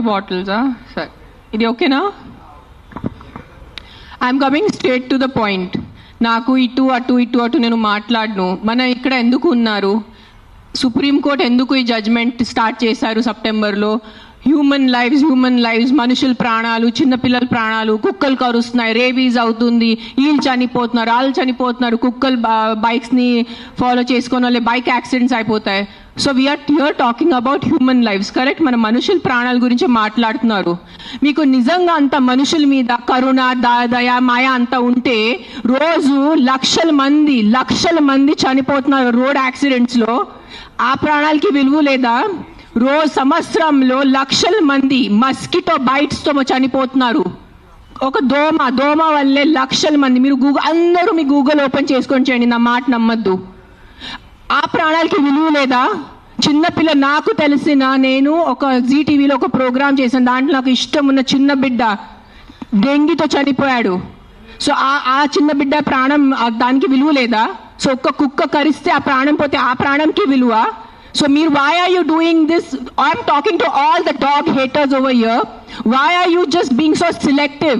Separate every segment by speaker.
Speaker 1: బాటిల్సా sir, ఇది ఓకేనా? I'm coming straight to the point. నాకు ఇటు అటు నేను మాట్లాడను. మన ఇక్కడ ఎందుకు ఉన్నారు? సుప్రీంకోర్టు ఎందుకు ఈ జడ్జ్మెంట్ స్టార్ట్ చేశారు సెప్టెంబర్లో? హ్యూమన్ లైవ్స్, మనుషుల ప్రాణాలు, చిన్నపిల్లల ప్రాణాలు, కుక్కలు కరుస్తున్నాయి, రేబీస్ అవుతుంది, వీళ్ళు చనిపోతున్నారు, వాళ్ళు చనిపోతున్నారు, కుక్కలు బైక్స్ని ఫాలో చేసుకొని వాళ్ళే బైక్ యాక్సిడెంట్స్ అయిపోతాయి. So we're here talking about human lifes, correct? మన మనుషుల ప్రాణాల గురించి మాట్లాడుతున్నారు. మీకు నిజంగా అంత మనుషుల మీద కరుణ, దయ, మాయ అంతా ఉంటే రోజు లక్షల మంది చనిపోతున్నారు రోడ్ యాక్సిడెంట్స్లో. ఆ ప్రాణాలకి విలువ లేదా? సంవత్సరంలో లక్షల మంది మస్కిటో బైట్స్తో చనిపోతున్నారు. ఒక దోమ వల్లే లక్షల మంది. మీరు అందరూ మీ గూగుల్ ఓపెన్ చేసుకొని చేయండి, నా మాట నమ్మద్దు. ఆ ప్రాణాలకి విలువ లేదా? చిన్నపిల్ల, నాకు నేను ఒక జీటీవీలో ఒక ప్రోగ్రామ్ చేశాను. దాంట్లో నాకు ఇష్టం ఉన్న చిన్న బిడ్డ డెంగీతో చనిపోయాడు. సో ఆ చిన్న బిడ్డ ప్రాణం, దానికి విలువ లేదా? సో ఒక్క కుక్క కరిస్తే ఆ ప్రాణం పోతే ఆ ప్రాణంకి విలువ? So why are you doing this? I'm talking to all the dog haters over here. Why are you just being so selective?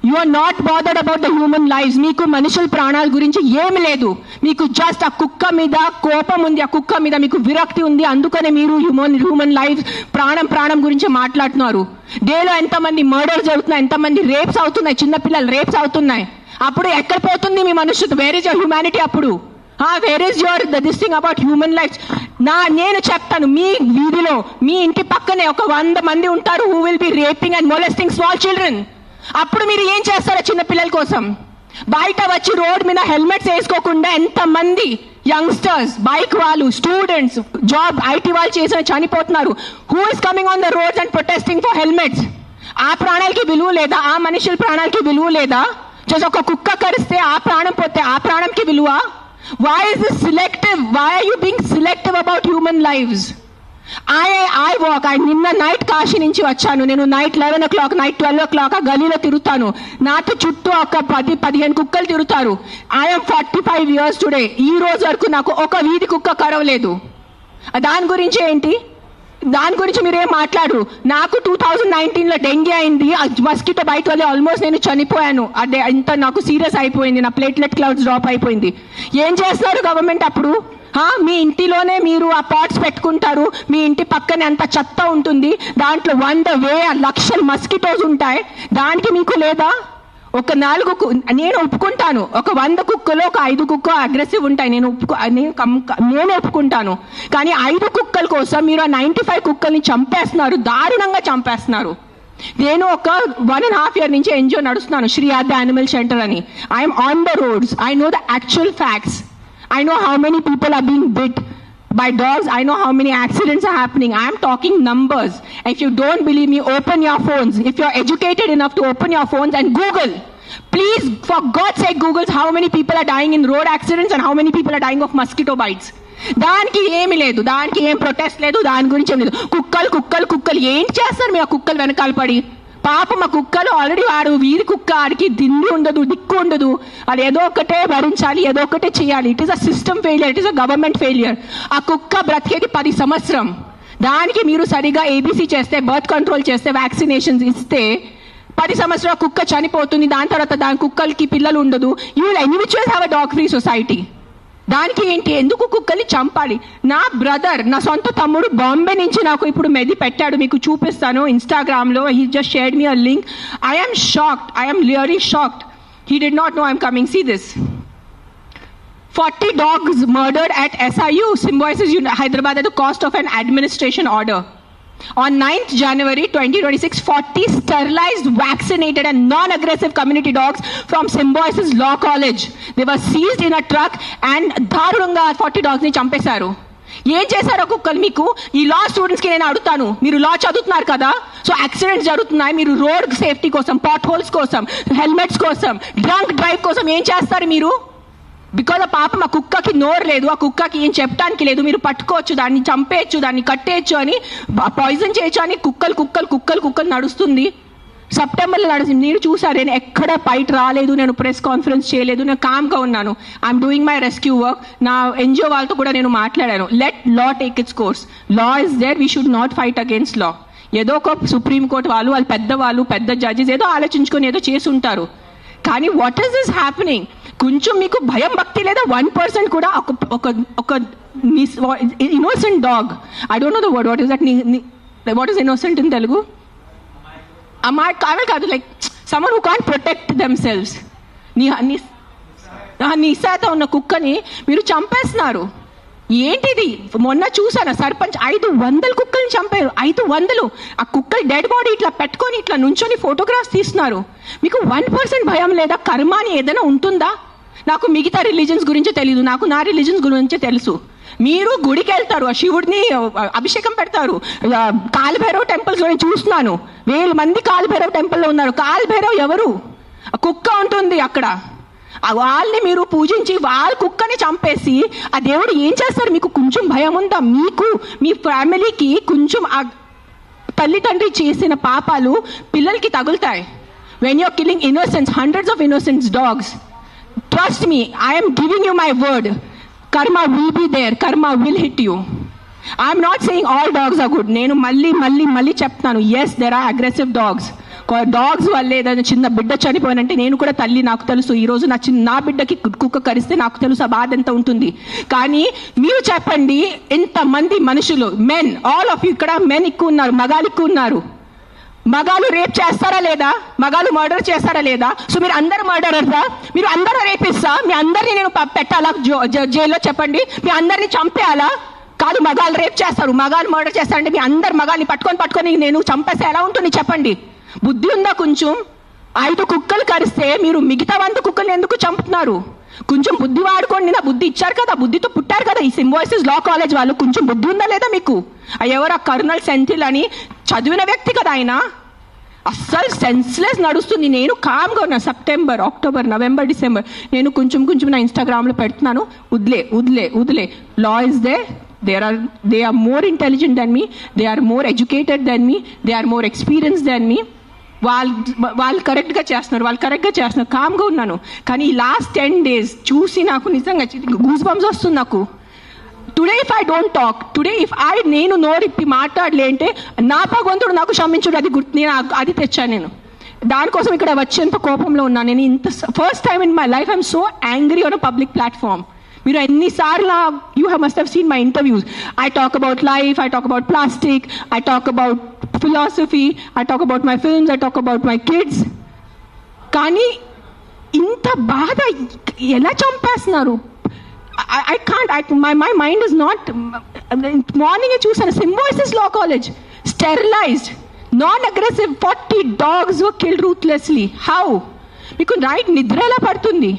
Speaker 1: You are not bothered about the human lives. Meeku manushal pranal gurinchi em ledu. Meeku just a kukka mida kopam undi, a kukka mida meeku virakti undi. Andukane meeru human lives pranam gurinchi maatladunaru. Day lo enta mandi murders avutunnayi, enta mandi rapes avutunnayi, chinna pillalu rapes avutunnayi. Appudu ekkada potundi mee manushyatvam? Where is your humanity appudu? Where is your this thing about human lives? నేను చెప్తాను, మీ వీధిలో మీ ఇంటి పక్కనే ఒక 100 మంది ఉంటారు who will be raping and molesting small children. అప్పుడు మీరు ఏం చేస్తారో చిన్న పిల్లల కోసం? బయట వచ్చి రోడ్ మీద హెల్మెట్స్ వేసుకోకుండా ఎంతమంది యంగ్స్టర్స్, బైక్ వాళ్ళు, స్టూడెంట్స్, జాబ్ ఐటీ వాళ్ళు చేసిన చనిపోతున్నారు. Who is coming on the roads and protesting for helmets? ఆ ప్రాణాలకి విలువ లేదా? ఆ మనుషుల ప్రాణాలకి విలువ లేదా? జస్ట్ ఒక కుక్క కరిస్తే ఆ ప్రాణం పోతే ఆ ప్రాణంకి విలువ? Why is this selective? Why are you being selective about human lives? I walk. నిన్న నైట్ కాశీ నుంచి వచ్చాను. నేను నైట్ 11 o'clock, నైట్ 12 o'clock ఆ గలీలో తిరుగుతాను. నాతో చుట్టూ ఒక 10-15 కుక్కలు తిరుగుతారు. I am 45 years today. ఈ రోజు వరకు నాకు ఒక వీధి కుక్క కరవలేదు. దాని గురించి ఏంటి? దాని గురించి మీరేం మాట్లాడరు. నాకు 2019లో డెంగీ అయింది. మస్కిటో బైట్ వల్ల ఆల్మోస్ట్ నేను చనిపోయాను. అదే ఇంత నాకు సీరియస్ అయిపోయింది. నా ప్లేట్లెట్ కౌంట్స్ డ్రాప్ అయిపోయింది. ఏం చేస్తారు గవర్నమెంట్ అప్పుడు? మీ ఇంటిలోనే మీరు ఆ పాట్స్ పెట్టుకుంటారు. మీ ఇంటి పక్కనే అంత చెత్త ఉంటుంది. దాంట్లో 100,000 లక్షల మస్కిటోస్ ఉంటాయి. దానికి మీకు లేదా? ఒక 4 నేను ఒప్పుకుంటాను. ఒక 100 కుక్కలో ఒక 5 కుక్క అగ్రెసివ్ ఉంటాయి. నేను ఒప్పుకుంటాను. కానీ 5 కుక్కల కోసం మీరు ఆ 95 కుక్కల్ని చంపేస్తున్నారు, దారుణంగా చంపేస్తున్నారు. నేను ఒక 1.5 year నుంచి ఎన్జిఓ నడుస్తున్నాను, శ్రీ ఆద్య యానిమల్ షెల్టర్ అని. I'm on the roads. I know the actual facts. I know how many people are being bit by dogs. I know how many accidents are happening. I am talking numbers. If you don't believe me, open your phones. If you're educated enough to open your phones and Google. Please, for God's sake, Google how many people are dying in road accidents and how many people are dying of mosquito bites. దానికి ఏమి లేదు, దానికి ఏం protest లేదు, దాని గురించి ఏం లేదు. కుక్కలు ఏం చేస్తారు మీరు? ఆ కుక్కలు వెనకాల పడి పాపం మా కుక్కలు ఆల్రెడీ వాడు వీరి కుక్క, ఆడికి దిండి ఉండదు, దిక్కు ఉండదు. అది ఏదో ఒకటే భరించాలి, ఏదో ఒకటే చేయాలి. It is a system failure, it is a government failure. ఆ కుక్క బ్రతికేది 10 సంవత్సరం. దానికి మీరు సరిగా ఏబీసీ చేస్తే, బర్త్ కంట్రోల్ చేస్తే, వ్యాక్సినేషన్స్ ఇస్తే 10 సంవత్సరాల కుక్క చనిపోతుంది. దాని తర్వాత దాని కుక్కలకి పిల్లలు ఉండదు. You will anyways have a dog free society. దానికి ఏంటి? ఎందుకు కుక్కల్ని చంపాలి? నా బ్రదర్, నా సొంత తమ్ముడు బాంబే నుంచి నాకు ఇప్పుడు మెది పెట్టాడు, మీకు చూపిస్తాను ఇన్స్టాగ్రామ్లో. He just shared me a link. I am shocked. I am really shocked. He did not know I'm coming. See this. 40 dogs murdered at SIU, Symbiosis Hyderabad at the cost of an administration order. On 9th January 2026, 40 sterilized, vaccinated and non-aggressive community dogs from Symbiosis Law College. They were seized in a truck and దారుణంగా 40 dogs ని చంపేశారు. ఏం చేశారో కుక్కలు మీకు? ఈ లా స్టూడెంట్స్కి నేను అడుగుతాను, మీరు లా చదువుతున్నారు కదా, సో యాక్సిడెంట్స్ జరుగుతున్నాయి, మీరు రోడ్ సేఫ్టీ కోసం, పాట్ హోల్స్ కోసం, హెల్మెట్స్ కోసం, డ్రంక్ డ్రైవ్ కోసం ఏం చేస్తారు మీరు? బికాజ్ ఆ పాపం ఆ కుక్కకి నోరు లేదు, ఆ కుక్కకి ఏం చెప్పడానికి లేదు. మీరు పట్టుకోవచ్చు, దాన్ని చంపేయచ్చు, దాన్ని కట్టేయచ్చు, అని పాయిజన్ చేయొచ్చు అని కుక్కలు నడుస్తుంది. సెప్టెంబర్లో నడిచింది. మీరు చూసారు, నేను ఎక్కడ బయట రాలేదు, నేను ప్రెస్ కాన్ఫరెన్స్ చేయలేదు, నేను కామ్గా ఉన్నాను. I'm doing my rescue work. నా ఎన్జిఓ వాళ్ళతో కూడా నేను మాట్లాడాను. Let law take its course. Law is there, we should not fight against law. ఏదో ఒక సుప్రీంకోర్టు వాళ్ళు పెద్దవాళ్ళు పెద్ద జడ్జెస్ ఏదో ఆలోచించుకొని ఏదో చేసి ఉంటారు. కానీ వాట్ ఈస్ దిస్ హ్యాపెనింగ్? కొంచెం మీకు భయం భక్తి లేదా? 1% కూడా ఒక innocent dog, I don't know the word, what is that, what is innocent in Telugu? అమ్మాయి కాదు, like someone who can't protect themselves. నిస్సాతో ఉన్న కుక్కని మీరు చంపేస్తున్నారు. ఏంటిది? మొన్న చూసాను సర్పంచ్ 500 కుక్కల్ని చంపారు. 500. ఆ కుక్కలు డెడ్ బాడీ ఇట్లా పెట్టుకొని ఇట్లా నుంచొని ఫోటోగ్రాఫ్స్ తీస్తున్నారు. మీకు 1% భయం లేదా? కర్మ అని ఏదైనా ఉంటుందా? నాకు మిగతా రిలీజన్స్ గురించి తెలియదు, నాకు నా రిలీజన్స్ గురించి తెలుసు. మీరు గుడికి వెళ్తారు, ఆ శివుడిని అభిషేకం పెడతారు. కాలభైరవ్ టెంపుల్స్ గురించి చూస్తున్నాను, 1000 మంది కాలభైరవ్ టెంపుల్లో ఉన్నారు. కాలభైరవ్ ఎవరు? కుక్క ఉంటుంది అక్కడ. వాళ్ళని మీరు పూజించి వాళ్ళ కుక్కని చంపేసి ఆ దేవుడు ఏం చేస్తారు? మీకు కొంచెం భయం ఉందా? మీకు మీ ఫ్యామిలీకి కొంచెం ఆ తల్లిదండ్రి చేసిన పాపాలు పిల్లలకి తగులుతాయి. When you're killing innocence, hundreds of innocent dogs, trust me, I am giving you my word, karma will be there, karma will hit you. I am not saying all dogs are good. నేను మళ్ళీ చెప్తాను, yes there are aggressive dogs. Dogs వల్లే ఏదైనా చిన్న బిడ్డ చనిపోయినంటే నేను కూడా తల్లి, నాకు తెలుసు. ఈరోజు నా బిడ్డకి కుక్క కరిస్తే నాకు తెలుసు ఆ బాధ ఎంత ఉంటుంది. కానీ మీరు చెప్పండి, ఇంతమంది మనుషులు, మెన్, ఆల్ ఆఫ్ యూ, ఇక్కడ మెన్ ఎక్కువ ఉన్నారు, మగాలు ఎక్కువ ఉన్నారు. మగాలు రేప్ చేస్తారా లేదా? మగాలు మర్డర్ చేస్తారా లేదా? సో మీరు అందరు మర్డరర్సా? మీరు అందరూ రేపిస్తా? మీ అందరినీ నేను పెట్టాలా జైల్లో? చెప్పండి, మీ అందరినీ చంపేయాలా? కాదు, మగాలు రేప్ చేస్తారు, మగాలు మర్డర్ చేస్తారంటే మీ అందరు మగాల్ని పట్టుకొని నేను చంపేస్తే ఎలా ఉంటుంది చెప్పండి? బుద్ధి ఉందా కొంచెం? 5 కుక్కలు కరిస్తే మీరు మిగతా 100 కుక్కల్ని ఎందుకు చంపుతున్నారు? కొంచెం బుద్ధి వాడుకోండి. నా బుద్ధి ఇచ్చారు కదా, బుద్ధితో పుట్టారు కదా ఈ సింబాయిసిస్ లా కాలేజ్ వాళ్ళు. కొంచెం బుద్ధి ఉందా లేదా మీకు? ఎవరు? కర్నల్ సెంథిల్ అని చదివిన వ్యక్తి కదా ఆయన. అస్సలు సెన్స్లెస్ నడుస్తుంది. నేను కామ్గా ఉన్నా. సెప్టెంబర్, అక్టోబర్, నవంబర్, డిసెంబర్ నేను కొంచెం నా ఇన్స్టాగ్రామ్లో పెడుతున్నాను, వదిలే. Law is they. They are more intelligent than me, they are more educated than me, they are more experienced than me. వాళ్ళు కరెక్ట్గా చేస్తున్నారు, కామ్గా ఉన్నాను. కానీ ఈ లాస్ట్ 10 days చూసి నాకు నిజంగా గూస్ బంప్స్ వస్తుంది నాకు. Today if I don't talk, నేను నోరిప్పి మాట్లాడలే అంటే నా భగవంతుడు నాకు క్షమించుడు, అది నేను అది తెచ్చాను. నేను దానికోసం ఇక్కడ వచ్చేంత కోపంలో ఉన్నాను. నేను first time in my life I'm so angry on a public platform. మీరు ఎన్నిసార్లు you must have seen my interviews. I talk about life, I talk about plastic, I talk about philosophy, I talk about my films, I talk about my kids. కానీ ఇంత బాధ ఎలా చంపేస్తున్నారు? I can't, my mind is not. మార్నింగే చూసాను, సింబాయిసిస్ law college, sterilised, non aggressive 40 dogs were killed ruthlessly. How? మీకు night నిద్ర ఎలా పడుతుంది?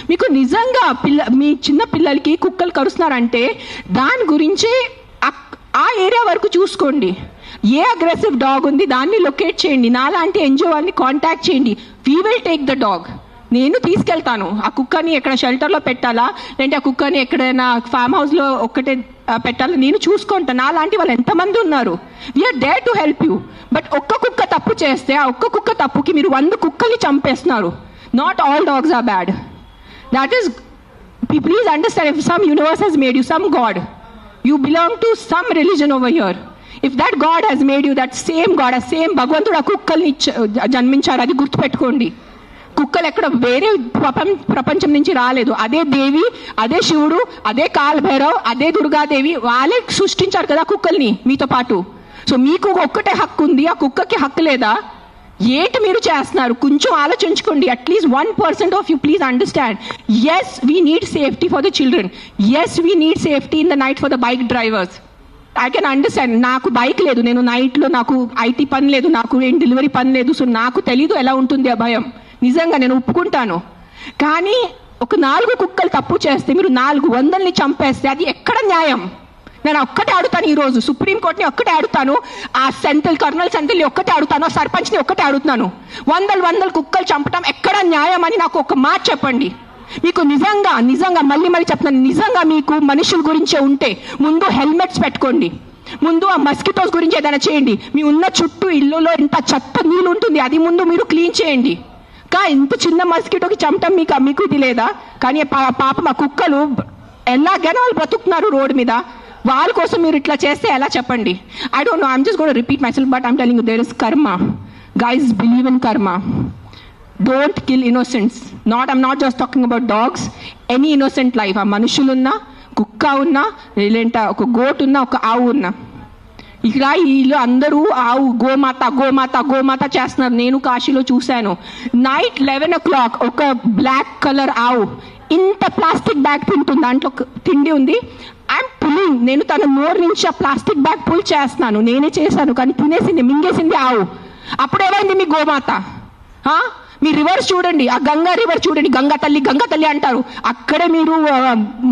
Speaker 1: మీకు నిజంగా మీ చిన్న పిల్లలకి కుక్కలు కరుస్తున్నారంటే దాని గురించి ఆ ఏరియా వరకు చూసుకోండి. ఏ అగ్రెసివ్ డాగ్ ఉంది దాన్ని లొకేట్ చేయండి. నాలాంటి ఎన్జిఓ వాళ్ళని కాంటాక్ట్ చేయండి. We will take the dog. నేను తీసుకెళ్తాను. ఆ కుక్కని ఎక్కడ షెల్టర్లో పెట్టాలా, లేదంటే ఆ కుక్కని ఎక్కడైనా ఫామ్ హౌస్లో ఒక్కటే పెట్టాలా, నేను చూసుకుంటాను. నాలాంటి వాళ్ళు ఎంతమంది ఉన్నారు. We're there to help you. But ఒక్క కుక్క తప్పు చేస్తే ఆ ఒక్క కుక్క తప్పుకి మీరు 100 కుక్కల్ని చంపేస్తున్నారు. Not all dogs are bad. That is, please understand, if some universe has made you, some God, you belong to some religion over here. If that God has made you, that same God, a same భగవంతుడు ఆ కుక్కల్ని జన్మించారు, అది గుర్తుపెట్టుకోండి. కుక్కలు ఎక్కడ వేరే ప్రపంచం నుంచి రాలేదు. అదే దేవి, అదే శివుడు, అదే కాలభైరవ్, అదే దుర్గాదేవి, వాళ్ళే సృష్టించారు కదా కుక్కల్ని మీతో పాటు. సో మీకు ఒక్కటే హక్కు ఉంది, ఆ కుక్కకి హక్కు లేదా? ఏంటి మీరు చేస్తున్నారు? కొంచెం ఆలోచించుకోండి. At least 1% of you please understand. Yes we need safety for the children. Yes we need safety in the night for the bike drivers. I can understand. నాకు బైక్ లేదు, నేను నైట్లో నాకు ఐటీ పని లేదు, నాకు ఏం డెలివరీ పని లేదు. సో నాకు తెలీదు ఎలా ఉంటుంది ఆ భయం. నిజంగా నేను ఒప్పుకుంటాను. కానీ ఒక 4 కుక్కలు తప్పు చేస్తే మీరు 400ని చంపేస్తే అది ఎక్కడ న్యాయం? నేను ఒక్కటే అడుగుతాను ఈరోజు, సుప్రీంకోర్టుని ఒక్కటే అడుగుతాను, ఆ కర్నల్ సెంథిల్ని ఒక్కటే అడుగుతాను, ఆ సర్పంచ్ని ఒక్కటే అడుగుతాను. 100 కుక్కలు చంపటం ఎక్కడ న్యాయం అని నాకు ఒక మాట చెప్పండి. మీకు నిజంగా మళ్ళీ చెప్తున్నాను, నిజంగా మీకు మనుషుల గురించే ఉంటే ముందు హెల్మెట్స్ పెట్టుకోండి. ముందు ఆ మస్కిటోస్ గురించి ఏదైనా చేయండి. మీ ఉన్న చుట్టూ ఇల్లులో ఇంత చెత్త నీళ్ళు ఉంటుంది, అది ముందు మీరు క్లీన్ చేయండి. ఇంత చిన్న మస్కిటోకి చంపటం మీకు ఇది లేదా? కానీ పాపం ఆ కుక్కలు ఎలాగైనా వాళ్ళు బ్రతుకుతున్నారు రోడ్డు మీద. వాళ్ళ కోసం మీరు ఇట్లా చేస్తే ఎలా చెప్పండి? I don't know, I'm just gonna repeat myself, but I'm telling you there is karma. Guys, believe in karma. Don't kill innocents. I'm not just talking about dogs, any innocent life. ఆ మనుషులున్నా, కుక్క ఉన్నా, లేదంటే ఒక goat ఉన్నా, ఒక ఆవు ఉన్నా, ఇక్కడ వీళ్ళు అందరూ ఆవు గోమాత గోమాత గోమాత చేస్తున్నారు. నేను కాశీలో చూశాను. నైట్ 11 o'clock ఒక బ్లాక్ కలర్ ఆవు ఇంత ప్లాస్టిక్ బ్యాగ్ తింటుంది, దాంట్లో తిండి ఉంది. ఐఎమ్ పుల్లింగ్, నేను తన నోరు నుంచి ఆ ప్లాస్టిక్ బ్యాగ్ పుల్ చేస్తున్నాను. నేనే చేశాను, కానీ తినేసింది, మింగేసింది ఆవు. అప్పుడు ఏమైంది మీ గోమాత? మీ రివర్స్ చూడండి, ఆ గంగా రివర్ చూడండి, గంగా తల్లి అంటారు. అక్కడే మీరు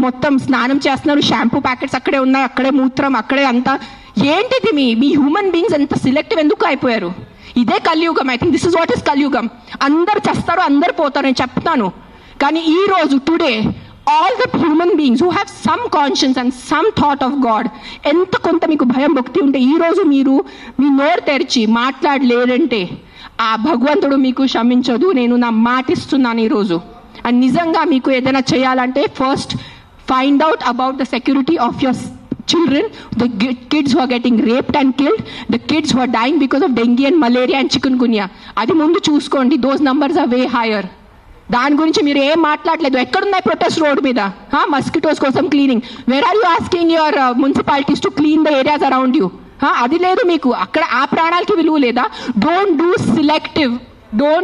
Speaker 1: మొత్తం స్నానం చేస్తున్నారు, షాంపూ ప్యాకెట్స్ అక్కడే ఉన్నాయి, అక్కడే మూత్రం, అక్కడే అంతా. ఏంటిది మీ హ్యూమన్ బీయింగ్స్ ఎంత సిలెక్టివ్ ఎందుకు అయిపోయారు? ఇదే కలియుగం. I think this is what is కలియుగం. అందరు చేస్తారు, అందరు పోతారు, నేను చెప్తాను. కానీ ఈ రోజు today all the human beings who have some conscience and some thought of God, ఎంత కొంత మీకు భయం భక్తి ఉంటే ఈ రోజు మీరు మీ నోరు తెరిచి మాట్లాడలేదంటే ఆ భగవంతుడు మీకు క్షమించదు. నేను నా మాట ఇస్తున్నాను ఈరోజు. అండ్ నిజంగా మీకు ఏదైనా చేయాలంటే first find out about the security of your children, the kids who are getting raped and killed, the kids who are dying because of dengue and malaria and chikungunya. అది ముందు చూసుకోండి. those numbers are way higher. దాని గురించి మీరు ఏం మాట్లాడలేదు. ఎక్కడున్నాయి protest road మీద? మస్కిటోస్ కోసం cleaning. Where are you asking your municipalities to clean the areas around you? అది లేదు మీకు. అక్కడ ఆ ప్రాణాలకి విలువ లేదా? Don't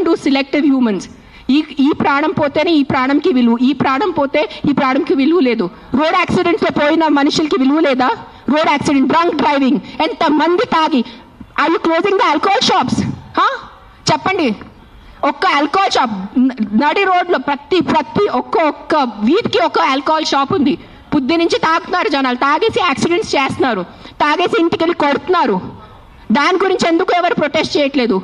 Speaker 1: do selective humans. ఈ ప్రాణం పోతేనే ఈ ప్రాణంకి విలువ, ఈ ప్రాణం పోతే ఈ ప్రాణంకి విలువ లేదు. రోడ్ యాక్సిడెంట్స్ లో పోయిన మనుషులకి విలువ లేదా? రోడ్ యాక్సిడెంట్, డ్రంక్ డ్రైవింగ్, ఎంత మంది తాగి. Are you closing the alcohol shops? చెప్పండి. ఒక్క ఆల్కహాల్ షాప్ నడి రోడ్లో ప్రతి ఒక్క వీధికి ఒక ఆల్కహాల్ షాప్ ఉంది. పొద్దు నుంచి తాగుతున్నారు జనాలు, తాగేసి యాక్సిడెంట్స్ చేస్తున్నారు, తాగేసి ఇంటికి వెళ్ళి కొడుతున్నారు. దాని గురించి ఎందుకు ఎవరు ప్రొటెస్ట్ చేయట్లేదు?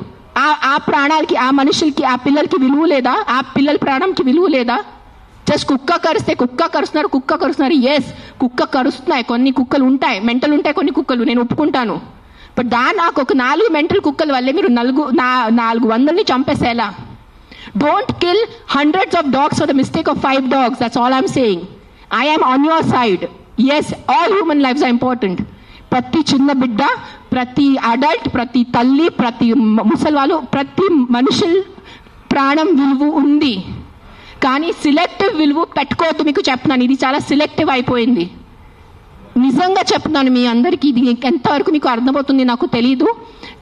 Speaker 1: ఆ ప్రాణాలకి, ఆ మనుషులకి, ఆ పిల్లలకి విలువ లేదా? ఆ పిల్లల ప్రాణంకి విలువ లేదా? జస్ట్ కుక్క కరుస్తున్నారు. ఎస్, కుక్క కరుస్తున్నాయి, కొన్ని కుక్కలు ఉంటాయి, మెంటల్ ఉంటాయి కొన్ని కుక్కలు, నేను ఒప్పుకుంటాను. బట్ నాకు ఒక 4 మెంటల్ కుక్కల వల్లే మీరు 400 చంపేసేలా? Don't kill hundreds of dogs for the mistake of 5 dogs. That's all I'm saying. I am on your side. Yes, all human lives are important. ప్రతి చిన్న బిడ్డ, ప్రతి అడల్ట్, ప్రతి తల్లి, ప్రతి ముసలివాళ్ళు, ప్రతి మనుషుల ప్రాణం విలువ ఉంది. కానీ సిలెక్టివ్ విలువ పెట్టుకోవద్దు. మీకు చెప్తున్నాను, ఇది చాలా సిలెక్టివ్ అయిపోయింది. నిజంగా చెప్తున్నాను మీ అందరికీ. ఇది ఎంతవరకు మీకు అర్థమవుతుంది నాకు తెలీదు,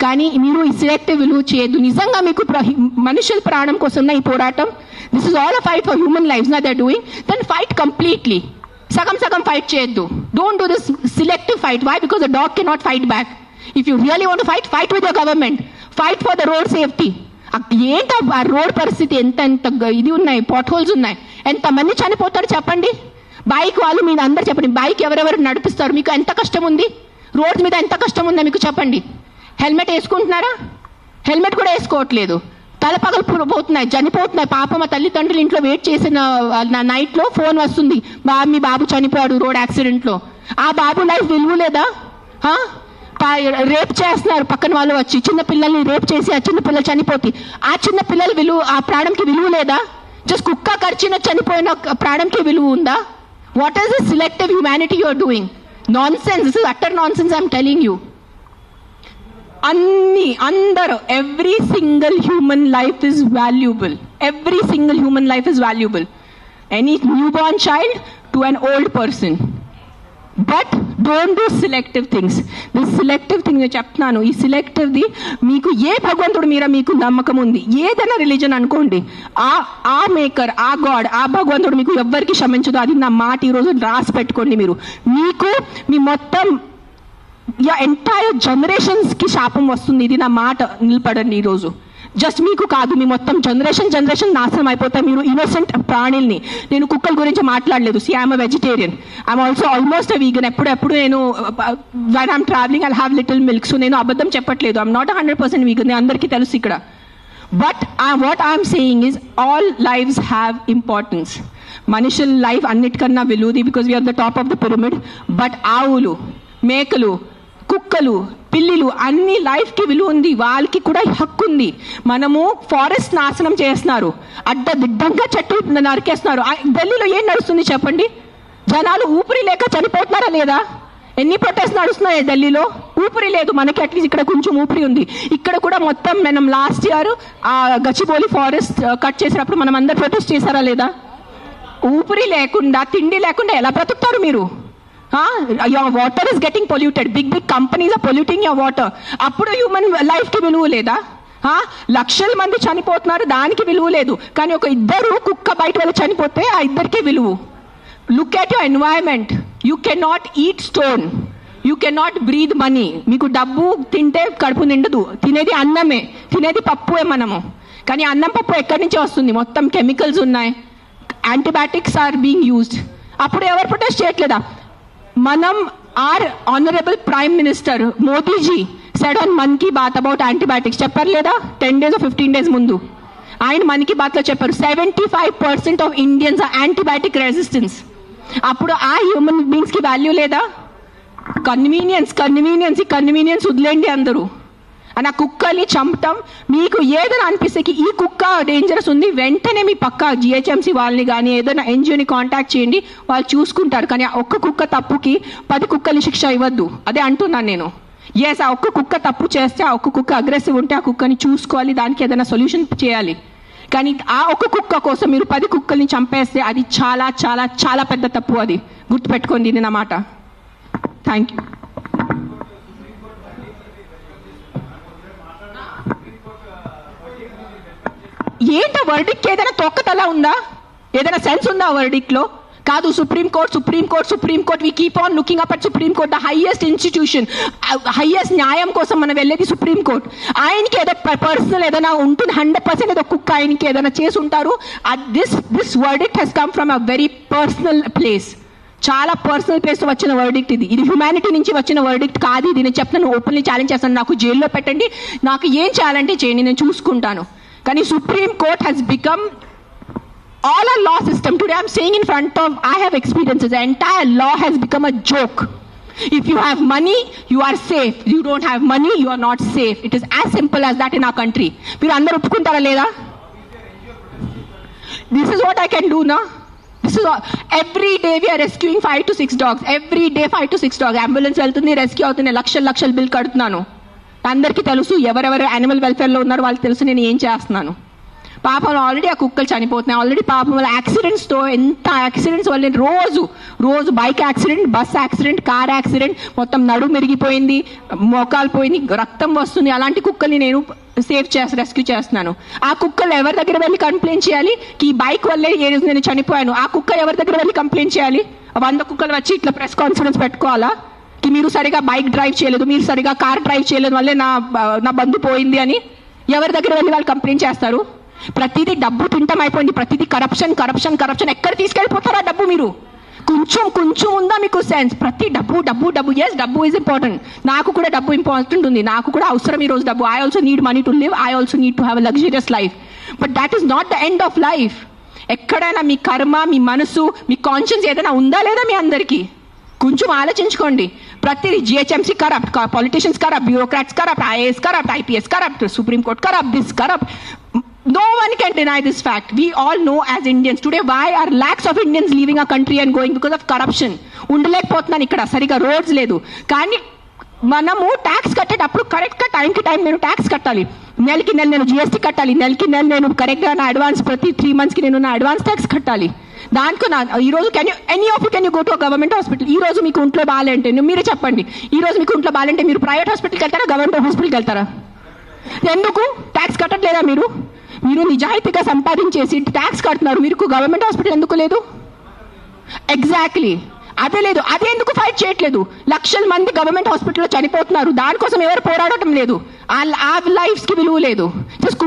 Speaker 1: కానీ మీరు ఈ సెలెక్టివ్ విలువ చేయొద్దు. నిజంగా మీకు మనుషుల ప్రాణం కోసం ఈ పోరాటం, this is all a fight for human lives నా they are doing, then fight completely. సగం ఫైట్ చేయొద్దు. Don't do this selective fight. Why? Because the dog can not fight back. If you really want to fight with your government, fight for the road safety. ఏంటి ఆ road పరిస్థితి? ఎంత ఇది ఉన్నాయి, pot holes ఉన్నాయి, ఎంతమంది చనిపోతారు చెప్పండి. బైక్ వాళ్ళు మీరు అందరు చెప్పండి, బైక్ ఎవరెవరు నడిపిస్తారు? మీకు ఎంత కష్టం ఉంది? రోడ్స్ మీద ఎంత కష్టం ఉందో మీకు చెప్పండి. హెల్మెట్ వేసుకుంటున్నారా? హెల్మెట్ కూడా వేసుకోవట్లేదు. తలపగలు పోతున్నాయి, చనిపోతున్నాయి. పాప మా తల్లిదండ్రులు ఇంట్లో వెయిట్ చేసిన నైట్లో ఫోన్ వస్తుంది, మీ బాబు చనిపోయాడు రోడ్ యాక్సిడెంట్లో. ఆ బాబు లైఫ్ విలువ లేదా? రేప్ చేస్తున్నారు పక్కన వాళ్ళు వచ్చి, చిన్న పిల్లల్ని రేప్ చేసి ఆ చిన్న పిల్లలు చనిపోతే ఆ చిన్న పిల్లల విలువ, ఆ ప్రాణంకి విలువ లేదా? జస్ట్ కుక్క కరిచిన చనిపోయిన ప్రాణంకి విలువ ఉందా? What is the selective humanity you are doing? Nonsense. This is utter nonsense, I am telling you. Every single human life is valuable. Every single human life is valuable. Any newborn child to an old person. But don't do selective things. This selective thing నేను చెప్తున్నాను, ఈ సెలెక్టివ్ది మీకు ఏ భగవంతుడు మీద మీకు నమ్మకం ఉంది, ఏదైనా రిలీజన్ అనుకోండి, ఆ మేకర్, ఆ గాడ్, ఆ భగవంతుడు మీకు ఎవ్వరికి క్షమించదు. అది నా మాట ఈరోజు రాసి పెట్టుకోండి. మీకు మీ మొత్తం ఎంటైర్ జనరేషన్స్కి శాపం వస్తుంది. ఇది నా మాట, నిలబడండి ఈరోజు. జస్ట్ మీకు కాదు, మీ మొత్తం జనరేషన్ నాశనం అయిపోతాయి. మీరు ఇన్నోసెంట్ ప్రాణుల్ని, నేను కుక్కల గురించి మాట్లాడలేదు. See I'm vegetarian, I'm also almost vegan. ఎప్పుడెప్పుడు నేను when I'm travelling I have little milk. So నేను అబద్ధం చెప్పట్లేదు. ఐఎమ్ నాట్ 100% వీగన్, అందరికీ తెలుసు ఇక్కడ. But what I'm saying is all lives have importance. మనుషుల లైఫ్ అన్నిటికన్నా విలువది, because we're the top of the pyramid. But ఆవులు, మేకలు, కుక్కలు, పిల్లిలు అన్ని లైఫ్కి విలువ ఉంది, వాళ్ళకి కూడా హక్కు ఉంది. మనము ఫారెస్ట్ నాశనం చేస్తున్నారు, అడ్డదిడ్డంగా చెట్లు నరికేస్తున్నారు. ఢిల్లీలో ఏం నడుస్తుంది చెప్పండి? జనాలు ఊపిరి లేక చనిపోతున్నారా లేదా? ఎన్ని ప్రొటెస్ట్ నడుస్తున్నాయి ఢిల్లీలో? ఊపిరి లేదు మనకి, అట్లీస్ట్ ఇక్కడ కొంచెం ఊపిరి ఉంది. ఇక్కడ కూడా మొత్తం మనం లాస్ట్ ఇయర్ ఆ గచ్చిబౌలి ఫారెస్ట్ కట్ చేసినప్పుడు మనం అందరు ప్రొటెస్ట్ చేశారా లేదా? ఊపిరి లేకుండా, తిండి లేకుండా ఎలా బ్రతుకుతారు మీరు? Your water is getting polluted, big companies are polluting your water. అప్పుడు హ్యూమన్ లైఫ్కి విలువ లేదా? లక్షల మంది చనిపోతున్నారు, దానికి విలువ లేదు. కానీ ఒక ఇద్దరు కుక్క బయట వెళ్ళి చనిపోతే ఆ ఇద్దరికే విలువ. Look at your environment. You cannot eat stone, you cannot breathe money. మీకు డబ్బు తింటే కడుపు నిండదు, తినేది అన్నమే, తినేది పప్పుే మనము. కానీ అన్నం పప్పు ఎక్కడి నుంచి వస్తుంది? మొత్తం కెమికల్స్ ఉన్నాయి, యాంటీబయాటిక్స్ ఆర్ బీయింగ్ యూజ్డ్. అప్పుడు ఎవరు ప్రొటెస్ట్ చేయట్లేదా? మనం our honourable prime minister Modiji said on Mann Ki Baat about antibiotics, చెప్పారు లేదా? 10 days or 15 days ముందు ఆయన మన్ కీ బాత్లో చెప్పారు 75% of Indians are antibiotic resistance. అప్పుడు ఆ హ్యూమన్ బీయింగ్స్కి వాల్యూ లేదా? కన్వీనియన్స్ వదిలేండి అందరూ. అని ఆ కుక్కల్ని చంపటం మీకు ఏదైనా అనిపిస్తే ఈ కుక్క డేంజరస్ ఉంది, వెంటనే మీ పక్క జిహెచ్ఎంసీ వాళ్ళని కానీ ఏదైనా ఎన్జిఓని కాంటాక్ట్ చేయండి, వాళ్ళు చూసుకుంటారు. కానీ ఒక్క కుక్క తప్పుకి 10 కుక్కల్ని శిక్ష ఇవ్వద్దు, అదే అంటున్నాను నేను. ఆ ఒక్క కుక్క తప్పు చేస్తే, ఆ ఒక్క కుక్క అగ్రెసివ్ ఉంటే ఆ కుక్కని చూసుకోవాలి, దానికి ఏదైనా సొల్యూషన్ చేయాలి. కానీ ఆ ఒక్క కుక్క కోసం మీరు 10 కుక్కల్ని చంపేస్తే అది చాలా చాలా చాలా పెద్ద తప్పు. అది గుర్తుపెట్టుకోండి, ఇది నా మాట. Thank you. ఏంటో వర్డిక్ట్ ఏదైనా తొక్కతలా ఉందా? ఏదైనా సెన్స్ ఉందా వర్డిక్ట్లో? కాదు, supreme court. We keep on looking up at supreme court, the highest institution. Highest న్యాయం కోసం మనం వెళ్ళేది సుప్రీంకోర్ట్. ఆయనకి ఏదో పర్సనల్ ఏదైనా ఉంటుంది, 100% ఏదో కుక్క ఆయనకి ఏదైనా చేసి ఉంటారు. This verdict has come from a very personal place, చాలా పర్సనల్ ప్లేస్తో వచ్చిన వర్డిక్ట్ ఇది. ఇది హ్యుమానిటీ నుంచి వచ్చిన వర్డిక్ట్ కాదు. ఇది నేను చెప్తాను, ఓపెన్లీ ఛాలెంజ్ చేస్తాను. నాకు జైల్లో పెట్టండి, నాకు ఏం చేయాలంటే చేయండి, నేను చూసుకుంటాను. కానీ supreme court has become all our law system. Today I'm saying in front of, I have experiences, the entire law has become a joke. If you have money, you are safe. You don't have money, you are not safe. It is as simple as that in our country. మీరు అందరూ ఒప్పుకుంటారా లేదా? This is what I can do now. This is all. Every day we are rescuing 5 to 6 dogs. Every day 5 to 6 dogs. Ambulance వెళ్తుంది, rescue అవుతుంది, లక్షల bill కడుతున్నాను. అందరికీ తెలుసు, ఎవరెవరు యానిమల్ వెల్ఫేర్లో ఉన్నారో వాళ్ళకి తెలుసు నేను ఏం చేస్తున్నాను. పాపం ఆల్రెడీ ఆ కుక్కలు చనిపోతున్నాయి, ఆల్రెడీ పాపం వాళ్ళ యాక్సిడెంట్స్తో, ఎంత యాక్సిడెంట్స్ వల్ల రోజు bike accident, bus accident, car accident, మొత్తం నడుము మెరిగిపోయింది, మోకాలు పోయింది, రక్తం వస్తుంది. అలాంటి కుక్కల్ని నేను రెస్క్యూ చేస్తున్నాను. ఆ కుక్కలు ఎవరి దగ్గర వెళ్ళి కంప్లైంట్ చేయాలి? ఈ బైక్ వల్లే నేను చనిపోయాను. ఆ కుక్క ఎవరి దగ్గర వెళ్ళి కంప్లైంట్ చేయాలి? 100 కుక్కలు వచ్చి ఇట్లా ప్రెస్ కాన్ఫరెన్స్ పెట్టుకోవాలా? మీరు సరిగా బైక్ డ్రైవ్ చేయలేదు, మీరు సరిగా కార్ డ్రైవ్ చేయలేదు వల్లే నా బంధు పోయింది అని ఎవరి దగ్గర వెళ్ళి వాళ్ళు కంప్లైంట్ చేస్తారు? ప్రతిదీ డబ్బు తింటం అయిపోయింది, ప్రతిదీ కరప్షన్. ఎక్కడ తీసుకెళ్ళిపోతారా డబ్బు? మీరు కొంచెం ఉందా మీకు సెన్స్? ప్రతి డబ్బు. ఎస్, డబ్బు ఈజ్ ఇంపార్టెంట్. నాకు కూడా డబ్బు ఇంపార్టెంట్ ఉంది, నాకు కూడా అవసరం ఈరోజు డబ్బు. I also need money to live, I also need to have a luxurious life. But that is not the end of life. ఎక్కడైనా మీ కర్మ, మీ మనసు, మీ కాన్షియన్స్ ఏదైనా ఉందా లేదా మీ అందరికీ? కొంచెం ఆలోచించుకోండి. ప్రతిదీ GHMC corrupt, politicians corrupt, bureaucrats corrupt, IAS corrupt, IPS corrupt, supreme court corrupt, this corrupt. No one can deny this fact. We all know as Indians today why are lakhs of Indians leaving our country and going because of corruption. ఉండలేకపోతున్నాను ఇక్కడ, సరిగా roads లేదు. కానీ మనము tax కట్టేటప్పుడు కరెక్ట్గా టైంకి time నేను tax కట్టాలి. నెలకి నెల నేను జిఎస్టీ కట్టాలి, నెలకి నెల నేను కరెక్ట్గా నా అడ్వాన్స్, ప్రతి 3 monthsకి నేను నా అడ్వాన్స్ ట్యాక్స్ కట్టాలి. దానికి ఈరోజు can you go to government hospital? ఈ రోజు మీకు ఒంట్లో బాగాలంటే మీరే చెప్పండి, ఈ రోజు మీకు ఒంట్లో బాగాలంటే మీరు ప్రైవేట్ హాస్పిటల్కి వెళ్తారా, గవర్నమెంట్ హాస్పిటల్కి వెళ్తారా? ఎందుకు ట్యాక్స్ కట్టట్లేదా మీరు? మీరు నిజాయితీగా సంపాదించేసి ట్యాక్స్ కడుతున్నారు, మీరు గవర్నమెంట్ హాస్పిటల్ ఎందుకు లేదు? ఎగ్జాక్ట్లీ అదే లేదు. అదే ఎందుకు ఫైట్ చేయట్లేదు? లక్షల మంది గవర్నమెంట్ హాస్పిటల్లో చనిపోతున్నారు, దానికోసం ఎవరు పోరాడటం లేదు. ఆ లైఫ్స్కి విలువ లేదు. జస్ట్